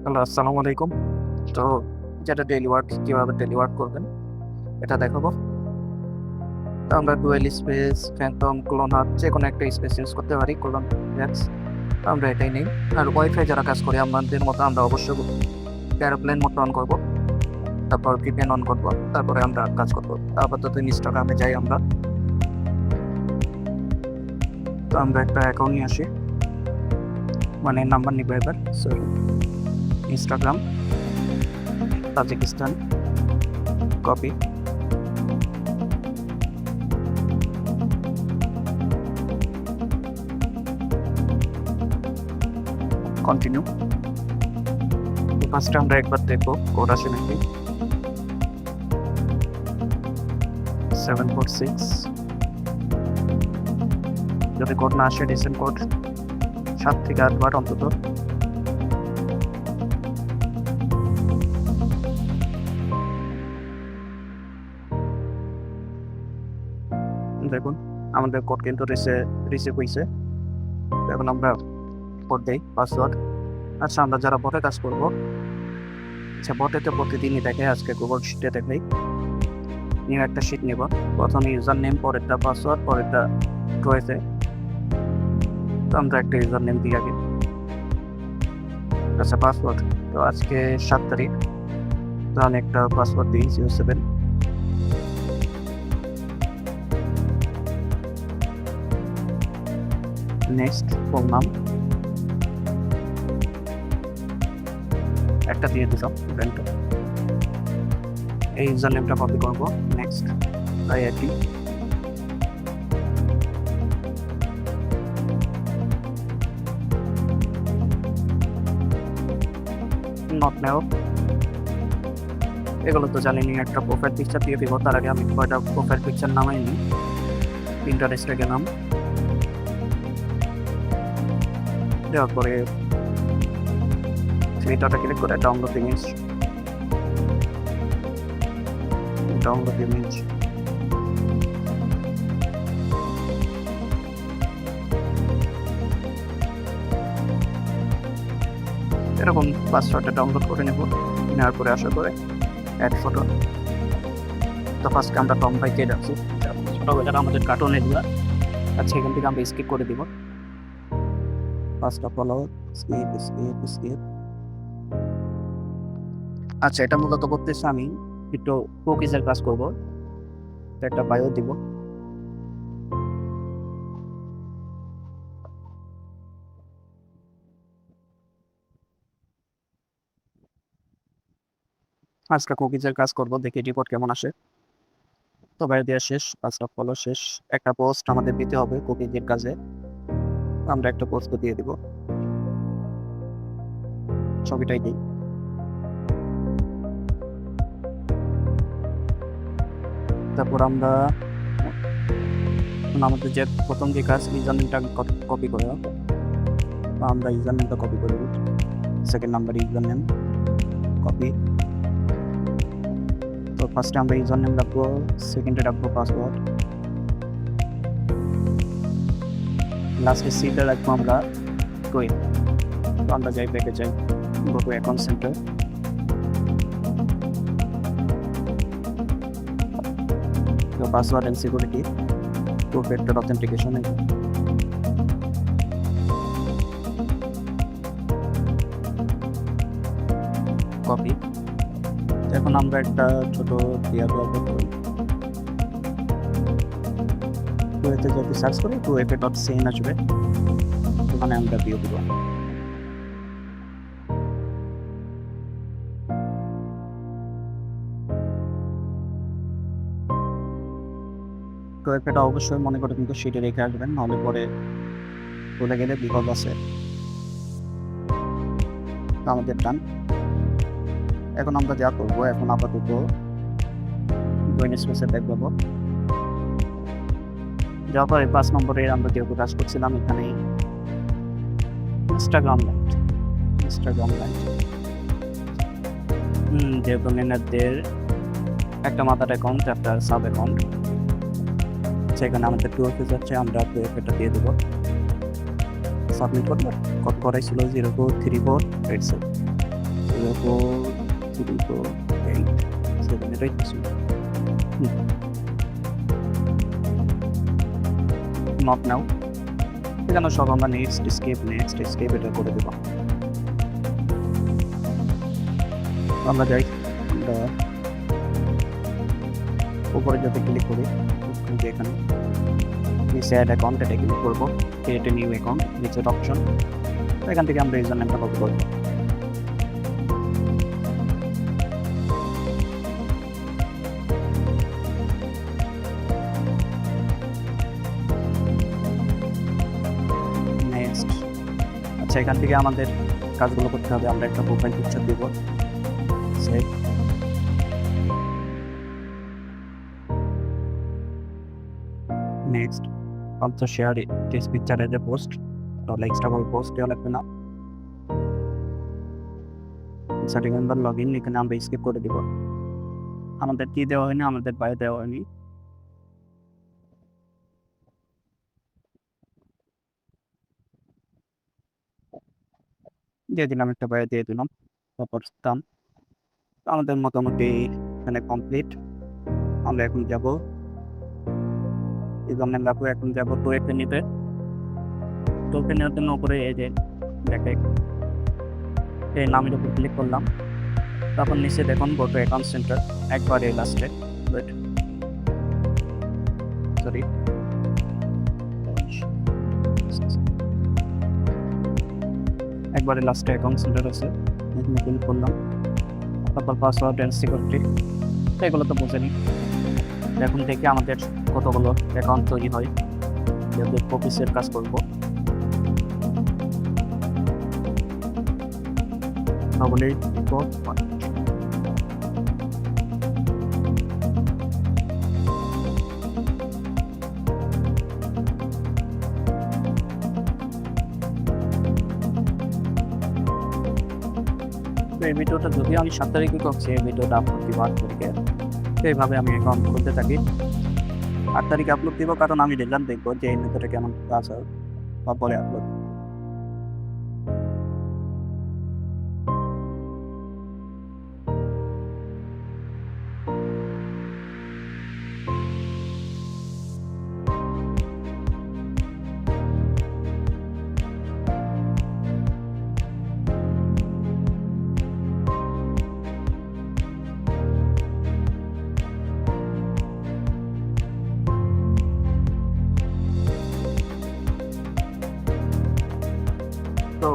Hello, আসসালামু আলাইকুম। তো যেটা ডেইলি ওয়ার্ক কিভাবে ডেইলি ওয়ার্ক করবেন এটা দেখাবো। তো আমরা ডুয়েল স্পেস, ফ্যান্টম, ক্লোনার যেকোনো একটা স্পেস ইউজ করতে পারি। ক্লোন ম্যাক্স আমরা এটাই নেই। আর ওয়াইফাই যারা কাজ করি আমাদের মতো আমরা অবশ্যই এরোপ্লেন মোড অন করবো, তারপর ভিপিএন অন করবো, তারপরে আমরা কাজ করবো। আপাতত ইনস্টাগ্রামে যাই আমরা। তো আমরা একটা অ্যাকাউন্ট নিয়ে আসি, মানে নাম্বার নিবো এবার। Sorry, Instagram, Tajikistan, copy, continue. ফার্স্টে আমরা একবার দেখবো কোড আসে নাকি। 746, যদি কোড না আসে রিসেন্ট কোড 7 থেকে 8 বার অন্তত। দেখুন আমাদের কোড কিন্তু রিসিভ হয়েছে। এখন আমরা কোড দেই পাসওয়ার্ড। আচ্ছা, আমরা যারা বটে কাজ করবো, আচ্ছা বটেতে প্রতিদিনই দেখে, আজকে গুগল শিটে দেখলেই নিউ একটা শিট নেব। প্রথমে ইউজার নেম, পরেরটা পাসওয়ার্ড, পরেরটা রয়েছে। তো আমরা একটা ইউজার নেম দিই আগে। আচ্ছা পাসওয়ার্ড, তো আজকে 7 তারিখ, তো আমি একটা পাসওয়ার্ড দিই 07। নেক্সট ফোন নাম একটা দিয়ে দিলাম, ব্র্যান্ড। এই ইউজার নেমটা কপি করবো। নেক্সট আইআইটি, নট নেও, এগুলো তো জানি নি। একটা প্রোফাইল পিকচার দিয়ে দিব। তার আগে আমি কয়টা প্রোফাইল পিকচার নামাই নিই। পিন্টারেস্টে গেলাম, দেওয়ার পরে থ্রিটাটা ক্লিক করে ডাউনলোড ইমেজ, ডাউনলোড ইমেজ। এরকম পাসওয়ার্ডটা ডাউনলোড করে নেব। নেওয়ার পরে আসার পরে অ্যাড ফটো। তো ফার্স্টে আমরা টম ভাইকে রাখছি, ছোটোবেলার আমাদের কার্টুন এগুলো। আচ্ছা, এখান থেকে আমরা স্কিপ করে দিব। First of all skip skip skip. আচ্ছা, এটা মূলত করতেছি আমি একটু কুকিজের কাজ করবো। একটা বায়ো দিব। আজকে কুকিজের কাজ করবো, দেখি রিপোর্ট কেমন আসে। তো বায়ো দেওয়া শেষ, ফার্স্ট অফ অল শেষ। একটা পোস্ট আমাদের দিতে হবে কুকিজের কাজে। আমরা একটা পোস্ট দিয়ে দিব, ছবিটাই দিই। তারপর আমরা আমাদের যে প্রথম যে কাজ, ইউজার নেমটা কপি করে, আমরা ইউজার নেমটা কপি করে দিই। Second number user name copy. তো ফার্স্টে আমরা ইউজার নেম রাখবো, সেকেন্ডে রাখবো পাসওয়ার্ড, লাস্টে সিটা রাখবো আমরা কোয়েন। তো আমরা যাই ব্যাকে যাই, গো টু অ্যাকাউন্ট সেন্টার। তো password and security, two factor authentication, copy. এখন আমরা একটা ছোট ক্রিয়া ব্যবহার করি। তো এতে যদি সার্চ করি তো এফে ডট সিএন আসবে, ওখানে আমরা দিয়ে দেবো। তো এটা অবশ্যই মনে করে কিন্তু শিটে রেখে আসবেন, নাহলে পরে ভুলে গেলে বিপদ আছে। আমাদের টান। এখন আমরা যা করবো, এখন আপাতত জয়েন স্পেসে দেখবো। যাওয়ার পরে 5 নম্বরে আমরা যেহেতু কাজ করছিলাম, এখানে ইনস্টাগ্রাম লাইট, ইনস্টাগ্রাম লাইট যেহেতু ম্যানেজারদের একটা মাথার অ্যাকাউন্ট, একটা সাব অ্যাকাউন্ট, সেখানে আমাদের 2FA যাচ্ছে, আমরা 2FA দিয়ে দেবো। সাবমিট করবো। কত করাই ছিল 02348 0 4 3 4 8 7 এটাই কিছু নট নাও। এখানে সব আমরা নেক্সট স্কেপ এটা করে দেবো। আমরা যাই, আমরা উপরে যাতে ক্লিক করি, এখানে নিচে অ্যাড অ্যাকাউন্ট এটা ক্লিক করবো, ক্রিয়েট এ নিউ অ্যাকাউন্ট, নিচের অপশন, এখান থেকে আমরা ইউজার নেমটা কপি করবো। নেক্সট, আচ্ছা এখান থেকে আমাদের কাজগুলো করতে হবে। আমরা একটা প্রোফাইল পিকচার দিব, save. Next, also share this picture as a post, তাহলে এক্সট্রা করে পোস্ট দেওয়া লাগবে না। সেটিং নাম্বার লগইন এখানে আমরা স্কিপ করে দিব, আমাদের কি দেওয়া হয়নি, আমাদের বায়ো দেওয়া হয়নি। দিয়ে দিলাম, একটা বায়ো দিয়ে দিলাম, তারপর দাম আমাদের মোটামুটি এখানে কমপ্লিট। আমরা এখন যাব এখন যাব টোয়েপে নিতে। টোয়েপে নেওয়ার জন্য উপরে এই যে দেখে এই নামের উপর ক্লিক করলাম, তারপর নিচে দেখুন গো টু অ্যাকাউন্ট সেন্টার, একবারে লাস্টে সরি একবারে লাস্টে অ্যাকাউন্ট সেন্টার আছে, এখানে ক্লিক করলাম, তারপর পাসওয়ার্ড অ্যান্ড সিকিউরিটি এগুলো তো বুঝেনি। এখন থেকে আমাদের কতগুলো অ্যাকাউন্ট তৈরি হয়, যেহেতু অফিসের কাজ করবো, তাহলে এই ভিডিওটা যদিও আমি 7 তারিখে করছি, এই ভিডিওটা আপলোড দিব 8 তারিখে। এইভাবে আমি অ্যাকাউন্ট খুলতে থাকি, 8 তারিখে আপলোড দিব, কারণ আমি দেখলাম দেখবো যে এই মেথডে কেমন কাজ হয়, তারপরে আপলোড। তো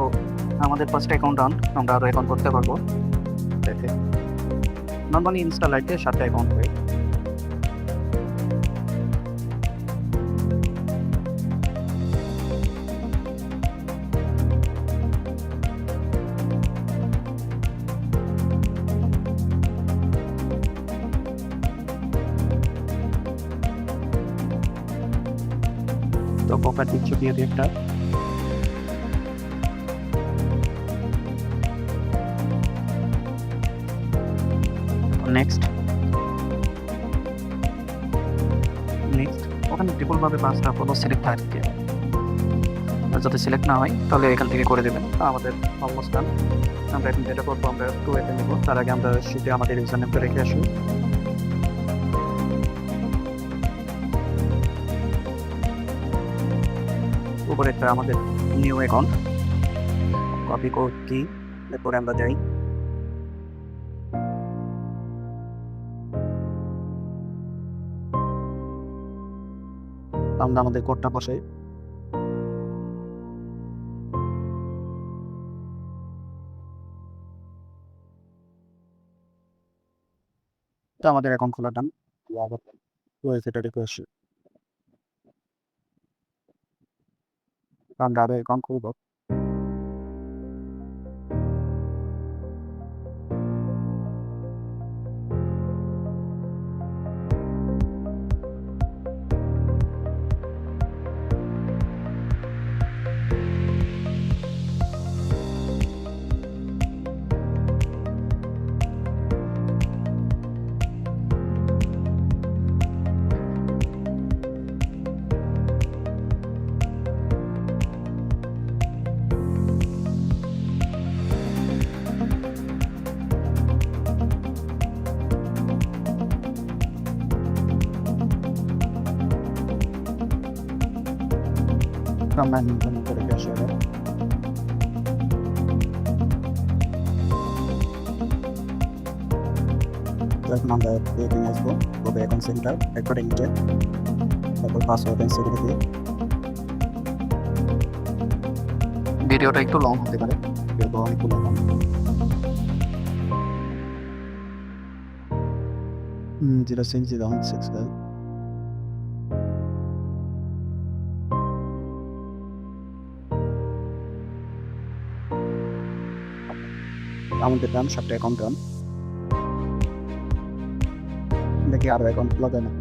আমাদের ফার্স্ট অ্যাকাউন্ট আমরা আরও অ্যাকাউন্ট করতে পারবো। দেখে নর্মালি ইনস্টল আইতে 7টা অ্যাকাউন্ট হয়। তো প্রোফাইল পিকচার দিয়ে দিই একটা, নেক্সট ওখানে ট্রিপলভাবে 5টা কোনো সিলেক্ট থাকবে, আর যদি সিলেক্ট না হয় তাহলে এখান থেকে করে দেবেন। আমাদের অলমোস্ট ডান। আমরা এখন যেটা করবো, আমরা টোয়েতে নেব, তার আগে আমরা শিটে আমাদের ইউজার নেমটা রেখে আসি। উপরে একটা আমাদের নিউ অ্যাকাউন্ট কপি করছি, এরপরে আমরা যাই, আমরা আমাদের কোডটা বসাই। তো আমাদের অ্যাকাউন্ট খোলা ডান, সেটা রেখে আসি। আমরা আরো অ্যাকাউন্ট খুলবো। আমরা নির্ধারণ করে রেখে আসি আবার। তো এখন আমরা এখানে আসবো, তবে এখন সেন্টার একবারে নিচে, তারপর পাসওয়ার্ড এন্ড সিকিউরিটি। ভিডিওটা একটু লং হতে পারে, যেহেতু অনেকগুলো লং। 06065 আমাদের ডান, সবটা অ্যাকাউন্ট ডান। দেখি আরো অ্যাকাউন্ট খোলা যায় না।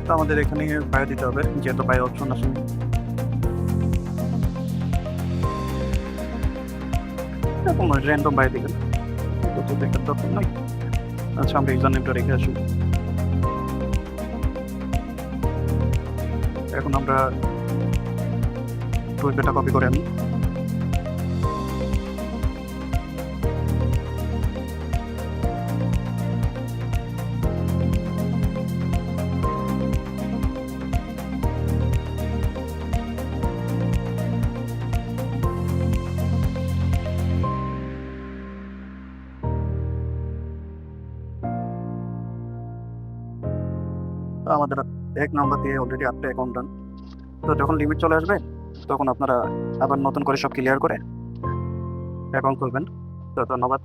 তো আমাদের এখানে বায়ো দিতে হবে, যেহেতু বায়ো অপশন আসে। এরকম র্যান্ডম বায়ো দিবেন, তো দেখার দরকার নাই। আচ্ছা, আমরা ইউজার নেমটা রেখে আসি। এখন আমরা টুইটারটা কপি করে আনি। আমাদের 1 নাম্বার দিয়ে অলরেডি 8টা অ্যাকাউন্ট ডান। তো যখন লিমিট চলে আসবে, তখন আপনারা আবার নতুন করে সব ক্লিয়ার করে অ্যাকাউন্ট খুলবেন। তো ধন্যবাদ।